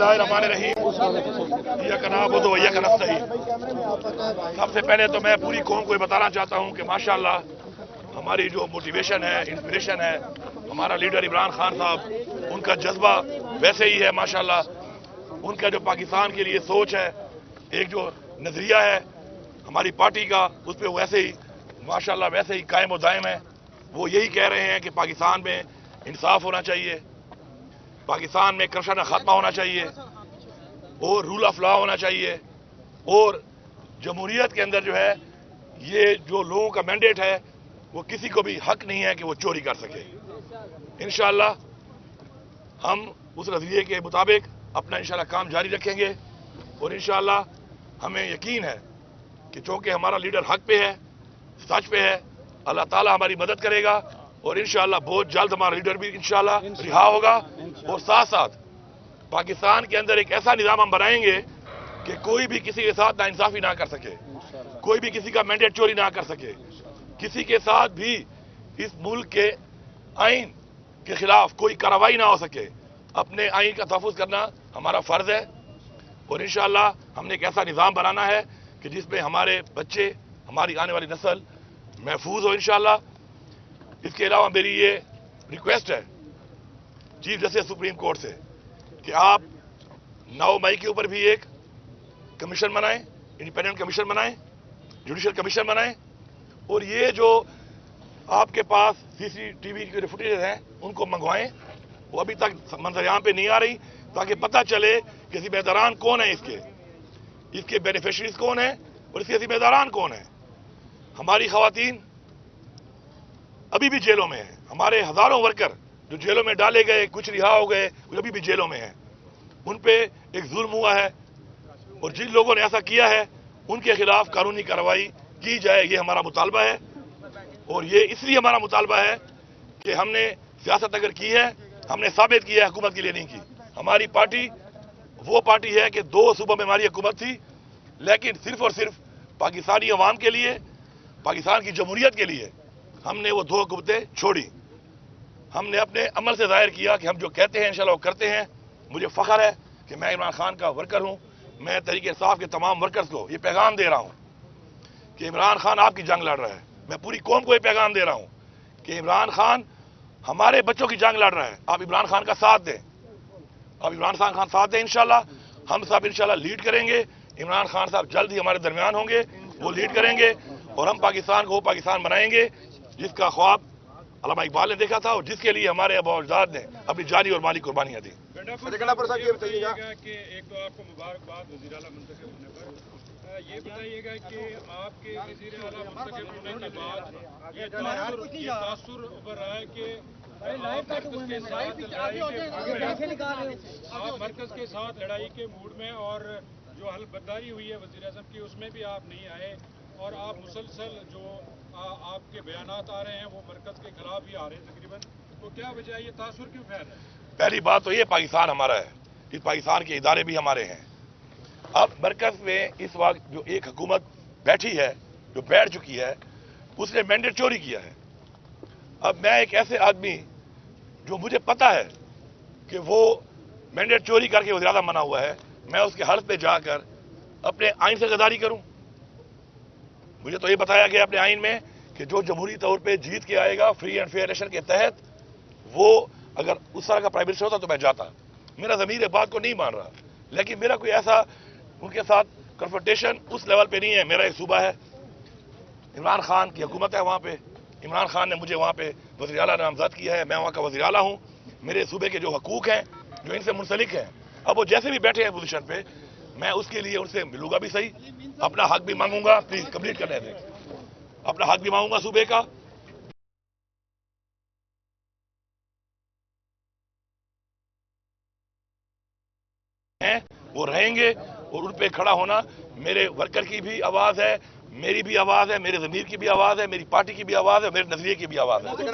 बिस्मिल्लाहिर्रहमानिर्रहीम इय्याका नअबुदु व इय्याका नस्तईन। सबसे पहले तो मैं पूरी कौम को ये बताना चाहता हूँ कि माशाअल्लाह हमारी जो मोटिवेशन है, इंस्पिरेशन है, हमारा लीडर इमरान खान साहब, उनका जज्बा वैसे ही है माशाअल्लाह। उनका जो पाकिस्तान के लिए सोच है, एक जो नजरिया है हमारी पार्टी का, उस पर वैसे ही माशाअल्लाह वैसे ही कायम और दायम है। वो यही कह रहे हैं कि पाकिस्तान में इंसाफ होना चाहिए, पाकिस्तान में करप्शन का खात्मा होना चाहिए और रूल ऑफ लॉ होना चाहिए, और जमहूरियत के अंदर जो है ये जो लोगों का मैंडेट है वो किसी को भी हक नहीं है कि वो चोरी कर सके। इंशाअल्लाह हम उस नजरिए के मुताबिक अपना इंशाअल्लाह काम जारी रखेंगे और इंशाअल्लाह हमें यकीन है कि चूंकि हमारा लीडर हक पे है, सच पे है, अल्लाह ताला हमारी मदद करेगा और इंशाअल्लाह बहुत जल्द हमारा लीडर भी इंशाअल्लाह रिहा होगा। और साथ साथ पाकिस्तान के अंदर एक ऐसा निज़ाम हम बनाएंगे कि कोई भी किसी के साथ नाइंसाफी ना कर सके, कोई भी किसी का मैंडेट चोरी ना कर सके, किसी के साथ भी इस मुल्क के आइन के खिलाफ कोई कार्रवाई ना हो सके। अपने आइन का तहफ़्फ़ुज़ करना हमारा फ़र्ज़ है और इंशाअल्लाह हमने एक ऐसा निज़ाम बनाना है कि जिसमें हमारे बच्चे, हमारी आने वाली नस्ल महफूज हो इंशाअल्लाह। इसके अलावा मेरी ये रिक्वेस्ट है चीफ जस्टिस सुप्रीम कोर्ट से कि आप 9 मई के ऊपर भी एक कमीशन बनाएं, इंडिपेंडेंट कमीशन बनाएं, जुडिशल कमीशन बनाएं, और ये जो आपके पास सीसीटीवी के फुटेज हैं उनको मंगवाएं। वो अभी तक मंजर-ए-आम पे नहीं आ रही, ताकि पता चले कि जिम्मेदारान कौन है, इसके बेनिफिशरीज कौन है और इसके जिम्मेदारान कौन है। हमारी खवातीन अभी भी जेलों में हैं, हमारे हजारों वर्कर जो जेलों में डाले गए, कुछ रिहा हो गए, कुछ अभी भी जेलों में हैं। उन पे एक जुल्म हुआ है और जिन लोगों ने ऐसा किया है उनके खिलाफ कानूनी कार्रवाई की जाए, ये हमारा मुतालबा है। और ये इसलिए हमारा मुतालबा है कि हमने सियासत अगर की है, हमने साबित किया है, हुकूमत के लिए नहीं की। हमारी पार्टी वो पार्टी है कि 2 सूबों में हमारी हुकूमत थी, लेकिन सिर्फ और सिर्फ पाकिस्तानी अवाम के लिए, पाकिस्तान की जमहूरियत के लिए हमने वो 2 हुकूमतें छोड़ी। हमने अपने अमल से जाहिर किया कि हम जो कहते हैं इंशाअल्लाह वो करते हैं। मुझे फख्र है कि मैं इमरान खान का वर्कर हूं। मैं तहरीक इंसाफ के तमाम वर्कर्स को ये पैगाम दे रहा हूं कि इमरान खान आपकी जंग लड़ रहा है। मैं पूरी कौम को ये पैगाम दे रहा हूं कि इमरान खान हमारे बच्चों की जंग लड़ रहा है। आप इमरान खान का साथ दें, आप इमरान खान साथ दें। इंशाअल्लाह हम सब इंशाअल्लाह लीड करेंगे। इमरान खान साहब जल्द ही हमारे दरमियान होंगे, वो लीड करेंगे और हम पाकिस्तान को वो पाकिस्तान बनाएंगे जिसका ख्वाब अल्लामा इकबाल ने देखा था और जिसके लिए हमारे आबा अजदाद ने अपनी जानी और माली कुर्बानियां दी। ये बताइएगा कि एक तो आपको मुबारकबाद वज़ीर आला मुंतखब होने पर, ये बताइएगा कि आपके वज़ीर आला मुंतखब होने के बाद ये तासुर उभर रहा है कि आप मरकज के साथ लड़ाई के मूड में, और जो हलबर्दारी हुई है वज़ीर आज़म की उसमें भी आप नहीं आए, और आप मुसलसल जो आपके बयानात आ रहे हैं वो मरकज के खिलाफ ही आ रहे हैं तकरीबन। तो क्या वजह है, ये तासुर क्यों फैल रहा है? पहली बात तो ये पाकिस्तान हमारा है, इस पाकिस्तान के इदारे भी हमारे हैं। अब मरकज में इस वक्त जो एक हुकूमत बैठी है, जो बैठ चुकी है, उसने मैंडेट चोरी किया है। अब मैं एक ऐसे आदमी जो मुझे पता है कि वो मैंडेट चोरी करके वो ज्यादा मना हुआ है, मैं उसके हल्फ पे जाकर अपने आइन से गद्दारी करूं? मुझे तो ये बताया गया अपने आइन में कि जो जमहूरी तौर पे जीत के आएगा फ्री एंड फेयर इलेक्शन के तहत, वो अगर उस तरह का प्राइम मिनिस्टर होता तो मैं जाता। मेरा ज़मीर बात को नहीं मान रहा, लेकिन मेरा कोई ऐसा उनके साथ कन्फ्रंटेशन उस लेवल पे नहीं है। मेरा एक सूबा है, इमरान खान की हुकूमत है, वहाँ पे इमरान खान ने मुझे वहाँ पे वज़ीर आला नामज़द किया है, मैं वहाँ का वज़ीर आला हूँ। मेरे सूबे के जो हकूक़ हैं, जो इनसे मुंसलिक हैं, अब वो जैसे भी बैठे हैं पोजीशन पे, मैं उसके लिए उनसे मिलूंगा भी सही, अपना हक भी मांगूंगा। प्लीज कंप्लीट करने दें, अपना हक भी मांगूंगा सूबे का। हैं वो रहेंगे और उन पे खड़ा होना मेरे वर्कर की भी आवाज है, मेरी भी आवाज है, मेरे ज़मीर की भी आवाज है, मेरी पार्टी की भी आवाज है, मेरे नजरिए की भी आवाज है। वन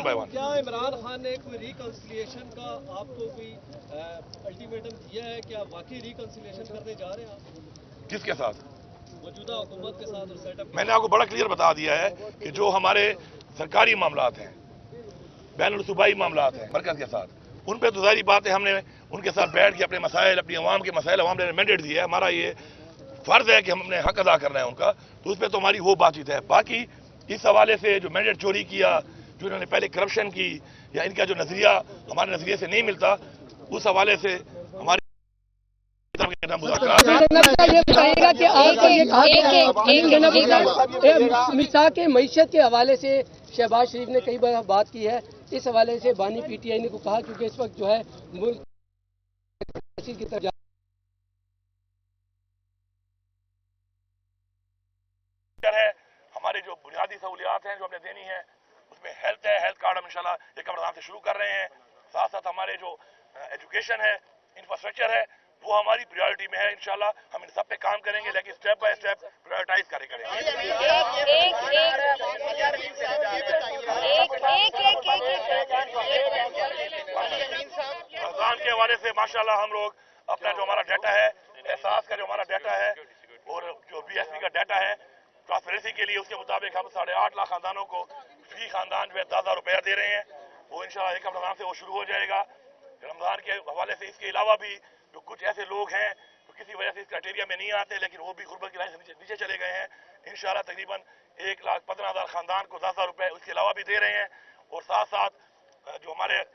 बाय वन क्या इमरान खान ने कोई रिकंसिलिएशन का आपको कोई अल्टीमेटम दिया है? क्या वाकई रिकंसिलिएशन करने जा रहे हैं आप किसके साथ? मौजूदा हुकूमत के साथ और सेटअप? मैंने आपको बड़ा क्लियर बता दिया है कि जो हमारे सरकारी मामलात हैं, बैनुल सूबाई मामलात हैं मरकज के साथ, उन पे तो सारी बात है, हमने उनके साथ बैठ के अपने मसाइल, अपनी अवाम के मसाइल अवाम ने मैंडेट दिया है, हमारा ये फर्ज है कि हम अपने हक अदा करना है उनका, तो उस पर तो हमारी वो बातचीत है। बाकी इस हवाले से जो मैंडेट चोरी किया, जो इन्होंने पहले करप्शन की, या इनका जो नजरिया हमारे नजरिए से नहीं मिलता, उस हवाले से हमारी ये बताइएगा कि आपको ये कहा मिसा के मईशत के हवाले से शहबाज शरीफ ने कई बार बात की है, इस हवाले से बानी पीटीआई ने को कहा, क्योंकि इस वक्त जो है मुल्क की तरफ है। हमारी जो बुनियादी सहूलियात हैं जो हमने देनी है, उसमें हेल्थ है, हेल्थ कार्ड हम इंशाल्लाह 1 रमजान से शुरू कर रहे हैं। साथ साथ हमारे जो एजुकेशन है, इंफ्रास्ट्रक्चर है, वो हमारी प्रायोरिटी में है। इंशाल्लाह हम इन सब पे काम करेंगे, लेकिन स्टेप बाय स्टेप प्रायोरिटाइज करेंगे। रमजान के हवाले से माशाल्लाह हम लोग अपना जो हमारा डाटा है, एहसास का जो हमारा डाटा है और जो BSP का डाटा है ट्रांसपेरेंसी के लिए, उसके मुताबिक हम 8.5 लाख खानदानों को फी खानदान जो है 10,000 रुपया दे रहे हैं। वो इंशाल्लाह 1 रमजान से वो शुरू हो जाएगा। रमजान के हवाले से इसके अलावा भी जो कुछ ऐसे लोग हैं जो किसी वजह से इस क्राइटेरिया में नहीं आते, लेकिन वो भी गुर्बत की लाइन से नीचे चले गए हैं, इंशाल्लाह तकरीबन 1,15,000 खानदान को 10,000 रुपए उसके अलावा भी दे रहे हैं। और साथ साथ जो हमारे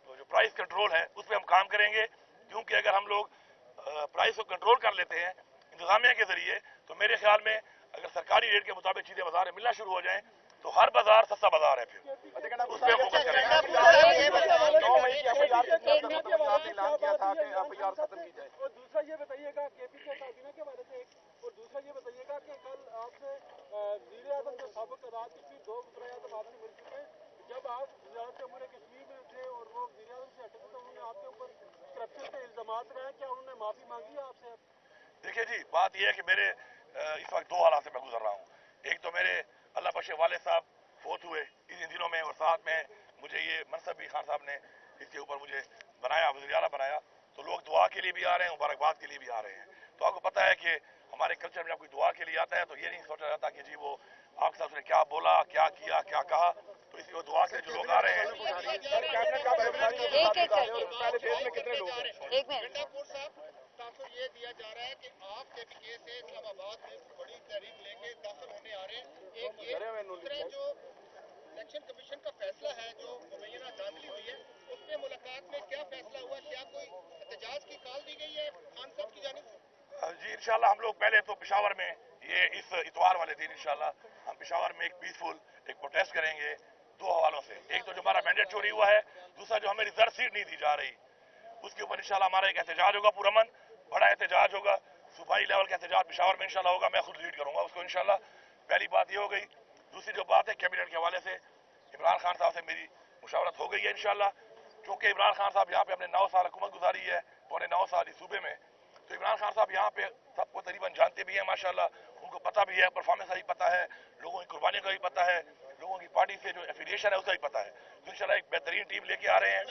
जो प्राइस कंट्रोल है उस पर हम काम करेंगे, क्योंकि अगर हम लोग प्राइस को कंट्रोल कर लेते हैं इंतजामिया के जरिए, तो मेरे ख्याल में अगर सरकारी रेट के मुताबिक चीजें बाजार में मिलना शुरू हो जाएं तो हर बाजार सस्ता बाजार है, फिर उस पर फोकस करेंगे। और दूसरा ये बताइएगा KP के काबीना के बारे में, और दूसरा ये बताइएगा कि कल आपसे वज़ीर आज़म जो साबिक़ राज कश्मीर 2 वज़ीर आज़म आपसे मिल चुके हैं, जब आप वज़ारत अमूर कश्मीर में थे और वो वज़ीर आज़म से हटे तो उन्होंने आपके ऊपर करप्शन के इल्जामात लगाए, क्या उन्होंने माफी मांगी है आपसे? देखिए जी, बात यह है कि मेरे इस वक्त 2 हालात से मैं गुजर रहा हूँ। एक तो मेरे अल्लाह बख्शे वाले साहब फोत हुए इन दिनों में, और साथ में मुझे ये मनसब भी खान साहब ने इसके ऊपर मुझे बनाया, वज़ीर आला बनाया, तो लोग दुआ के लिए भी आ रहे हैं, मुबारकबाद के लिए भी आ रहे हैं। तो आपको पता है कि हमारे कल्चर में जब कोई दुआ के लिए आता है तो ये नहीं सोचा जाता कि जी वो आपके साथ उसने क्या बोला, क्या किया, क्या कहा, तो इसलिए वो दुआ के जो लोग आ रहे हैं। तासुर ये दिया जा रहा है कि आप KPK से इस्लामाबाद में बड़ी तहरीक लेके दाखिल होने आ रहे हैं। एक ये दूसरा जो इलेक्शन कमीशन का फैसला है जो मुबैना दाखिली हुई है, उस पर मुलाकात में क्या फैसला हुआ, क्या कोई एहतजाज की कॉल दी गई है खान साहब की जानिब से? जी इंशाल्लाह हम लोग पहले तो पेशावर में ये इस इतवार वाले दिन इंशाल्लाह हम पेशावर में एक पीसफुल एक प्रोटेस्ट करेंगे 2 हवालों से। एक तो जो हमारा मैंडेट चोरी हुआ है, दूसरा जो हमें रिजर्व सीट नहीं दी जा रही, उसके ऊपर इंशाल्लाह हमारा एक एहतजाज होगा, पुरअमन बड़ा एहतजाज होगा, सूबाई लेवल का एहतजाज पेशावर में इंशाल्लाह होगा, मैं खुद लीड करूंगा उसको इंशाल्लाह। पहली बात ये हो गई। दूसरी जो बात है कैबिनेट के हवाले से इमरान खान साहब से मेरी मुशावरत हो गई है इंशाल्लाह, क्योंकि इमरान खान साहब यहाँ पे अपने 9 साल हुकूमत गुजारी है, पौने 9 साल इस सूबे में, तो इमरान खान साहब यहाँ पे सबको तकरीबन जानते भी हैं माशाल्लाह, उनको पता भी है, परफॉर्मेंस का भी पता है, लोगों की कुर्बानी का भी पता है, लोगों की पार्टी से जो एफिलिएशन है उसका भी पता है। तो इंशाल्लाह एक बेहतरीन टीम लेके आ रहे हैं।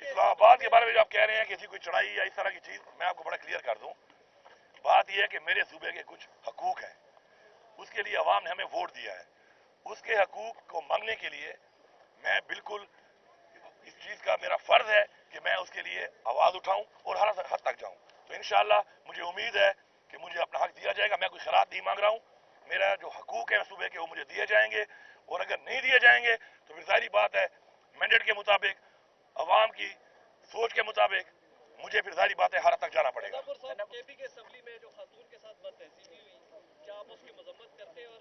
इस्लामाबाद के बारे में जो आप कह रहे हैं कि कोई चढ़ाई या इस तरह की चीज, मैं आपको बड़ा क्लियर कर दूं। बात यह है कि मेरे सूबे के कुछ हकूक हैं, उसके लिए अवाम ने हमें वोट दिया है, उसके हकूक को मांगने के लिए मैं बिल्कुल इस चीज का मेरा फर्ज है कि मैं उसके लिए आवाज उठाऊं और हर हद तक जाऊं। तो इंशाल्लाह मुझे उम्मीद है कि मुझे अपना हक दिया जाएगा। मैं कोई खैरात नहीं मांग रहा हूं, मेरा जो हकूक है सूबे के वो मुझे दिए जाएंगे, और अगर नहीं दिए जाएंगे तो फिर जाहिर बात है मैंडेट के मुताबिक, अवाम की सोच के मुताबिक मुझे फिर जाहिर बात है हर तक जाना पड़ेगा। KP के असेंबली में जो खातून के साथ बदतहजीबी हुई, क्या आप उसकी मजम्मत करते हैं, और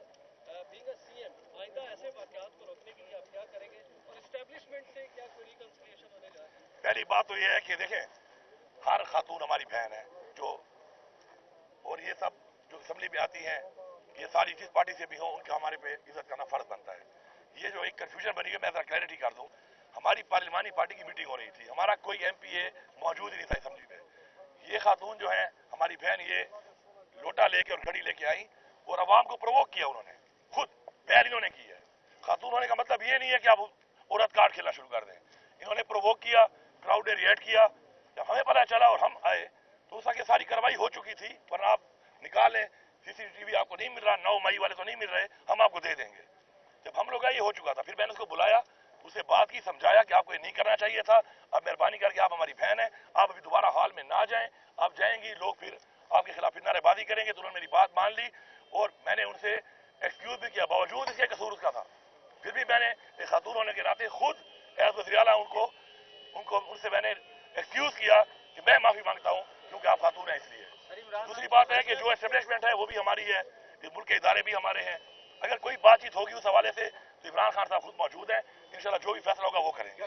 बीइंग अ CM आइंदा ऐसे वाकयात को रोकने के लिए आप क्या करेंगे, और एस्टेब्लिशमेंट से क्या कोई रिकंसिलिएशन होने जा रहा है? पहली बात तो यह है कि देखें, हर खातून हमारी बहन है जो, और ये सब जो असेंबली में आती हैं, ये सारी जिस पार्टी से भी हो उनका हमारे पे इज्जत करना फर्ज बनता है। ये जो एक कंफ्यूजन बनी है, मैं जरा क्लैरिटी कर दूं, हमारी पार्लिमानी पार्टी की मीटिंग हो रही थी, हमारा कोई MPA मौजूद ही नहीं था असेंबली में। ये खातून जो है हमारी बहन, ये लोटा लेके और घड़ी लेके आई और अवाम को प्रोवोक किया, उन्होंने खुद पहल इन्होंने की है। खातून होने का मतलब ये नहीं है कि आप औरत कार्ड खेलना शुरू कर दें, इन्होंने प्रोवोक किया, क्राउड ने रिएक्ट किया। जब हमें पता चला और हम आए तो उस आगे सारी कार्रवाई हो चुकी थी, वरना आप निकाल लें, CCTV आपको नहीं मिल रहा, 9 मई वाले तो नहीं मिल रहे, हम आपको दे देंगे। जब हम लोग आए ये हो चुका था, फिर मैंने उसको बुलाया, उसे बात की, समझाया कि आपको ये नहीं करना चाहिए था, अब मेहरबानी करके आप हमारी बहन है, आप अभी दोबारा हॉल में ना जाएं, आप जाएंगी लोग फिर आपके खिलाफ फिर नारेबाजी करेंगे। तो उन्होंने मेरी बात मान ली और मैंने उनसे एक्सक्यूज भी किया, बावजूद इसके कसूर उसका था, फिर भी मैंने एक खातून होने के नाते खुद एज वज़ीर आला उनसे मैंने एक्सक्यूज किया कि मैं माफी मांगता हूं क्योंकि आप खातून हैं इसलिए। दूसरी बात है कि जो एस्टेब्लिशमेंट है वो भी हमारी है, मुल्क के इदारे भी हमारे हैं, अगर कोई बातचीत होगी उस हवाले से तो इमरान खान साहब खुद मौजूद हैं, इंशाल्लाह जो भी फैसला होगा वो करेंगे।